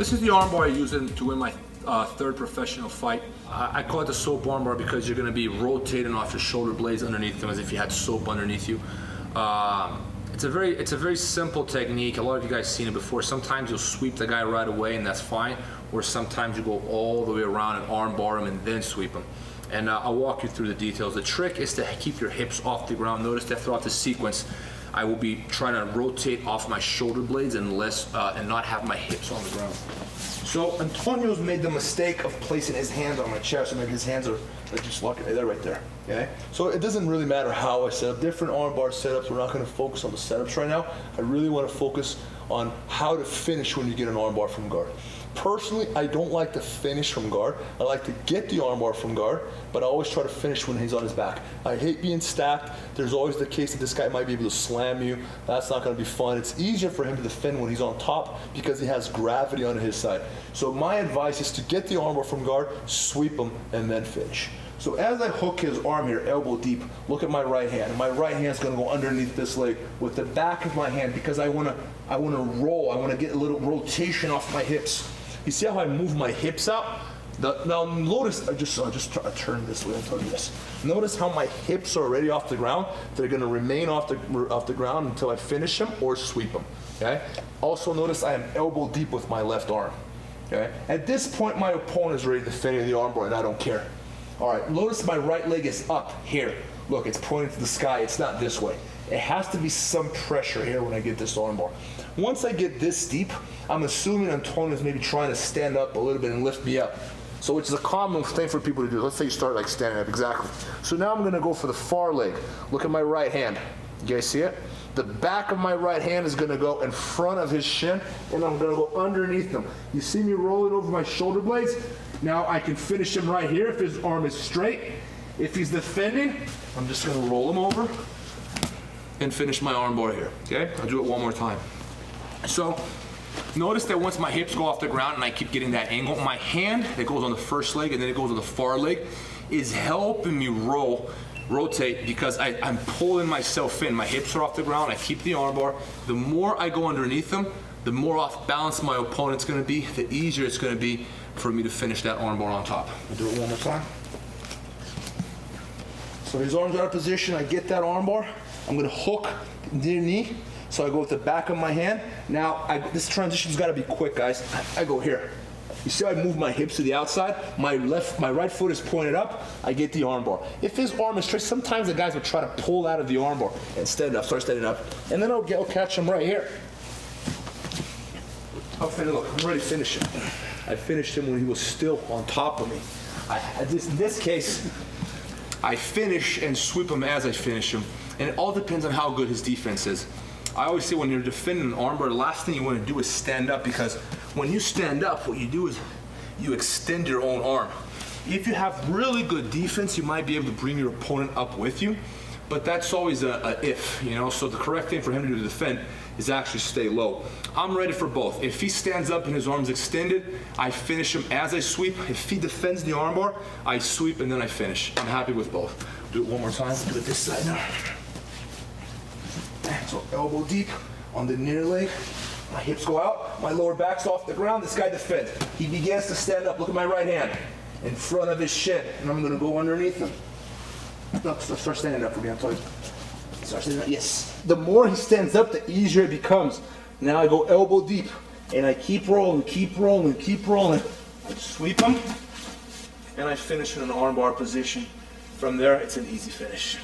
This is the armbar I use to win my third professional fight. I call it the soap armbar because you're going to be rotating off your shoulder blades underneath them as if you had soap underneath you. It's a very simple technique. A lot of you guys seen it before. Sometimes you'll sweep the guy right away and that's fine, or sometimes you go all the way around and armbar him and then sweep him. And I'll walk you through the details. The trick is to keep your hips off the ground. Notice that throughout the sequence, I will be trying to rotate off my shoulder blades and not have my hips on the ground. So Antonio's made the mistake of placing his hands on my chest, and his hands are just like they're right there. Okay. So it doesn't really matter how I set up different armbar setups. We're not going to focus on the setups right now. I really want to focus on how to finish when you get an armbar from guard. Personally, I don't like to finish from guard. I like to get the armbar from guard, but I always try to finish when he's on his back. I hate being stacked. There's always the case that this guy might be able to slam you. That's not going to be fun. It's easier for him to defend when he's on top because he has gravity on his side. So my advice is to get the armbar from guard, sweep him, and then finish. So as I hook his arm here, elbow deep, look at my right hand. My right hand's going to go underneath this leg with the back of my hand because I want to roll. I want to get a little rotation off my hips. You see how I move my hips out? Now notice, I just turn this way and tell you this. Notice how my hips are already off the ground. They're going to remain off the ground until I finish them or sweep them. Okay. Also notice I am elbow deep with my left arm. Okay. At this point, my opponent is ready to defend the armbar, and I don't care. All right. Notice my right leg is up here. Look, it's pointing to the sky. It's not this way. It has to be some pressure here when I get this armbar. Once I get this deep, I'm assuming Antonio's maybe trying to stand up a little bit and lift me up. So which is a common thing for people to do. Let's say you start like standing up, exactly. So now I'm gonna go for the far leg. Look at my right hand. You guys see it? The back of my right hand is gonna go in front of his shin, and I'm gonna go underneath him. You see me rolling over my shoulder blades? Now I can finish him right here if his arm is straight. If he's defending, I'm just gonna roll him over and finish my armbar here, okay? I'll do it one more time. So, notice that once my hips go off the ground and I keep getting that angle, my hand that goes on the first leg and then it goes on the far leg is helping me rotate because I'm pulling myself in. My hips are off the ground, I keep the armbar. The more I go underneath them, the more off balance my opponent's gonna be, the easier it's gonna be for me to finish that armbar on top. I'll do it one more time. So his arm's out of position, I get that armbar, I'm gonna hook near knee, so I go with the back of my hand. Now, this transition's gotta be quick, guys. I go here. You see how I move my hips to the outside? My right foot is pointed up, I get the armbar. If his arm is straight, sometimes the guys will try to pull out of the armbar and start standing up. And then I'll catch him right here. Look, I'm ready to finish him. I finished him when he was still on top of me. In this case, I finish and sweep him as I finish him. And it all depends on how good his defense is. I always say when you're defending an armbar, the last thing you want to do is stand up, because when you stand up, what you do is you extend your own arm. If you have really good defense, you might be able to bring your opponent up with you, but that's always a if, you know? So the correct thing for him to do to defend is actually stay low. I'm ready for both. If he stands up and his arm's extended, I finish him as I sweep. If he defends the armbar, I sweep and then I finish. I'm happy with both. Do it one more time. Do it this side now. So elbow deep on the near leg. My hips go out. My lower back's off the ground. This guy defends. He begins to stand up. Look at my right hand in front of his shin, and I'm going to go underneath him. No, start standing up for me. I'm telling you. Start standing up. Yes. The more he stands up, the easier it becomes. Now I go elbow deep, and I keep rolling, keep rolling, keep rolling. I sweep him, and I finish in an armbar position. From there, it's an easy finish.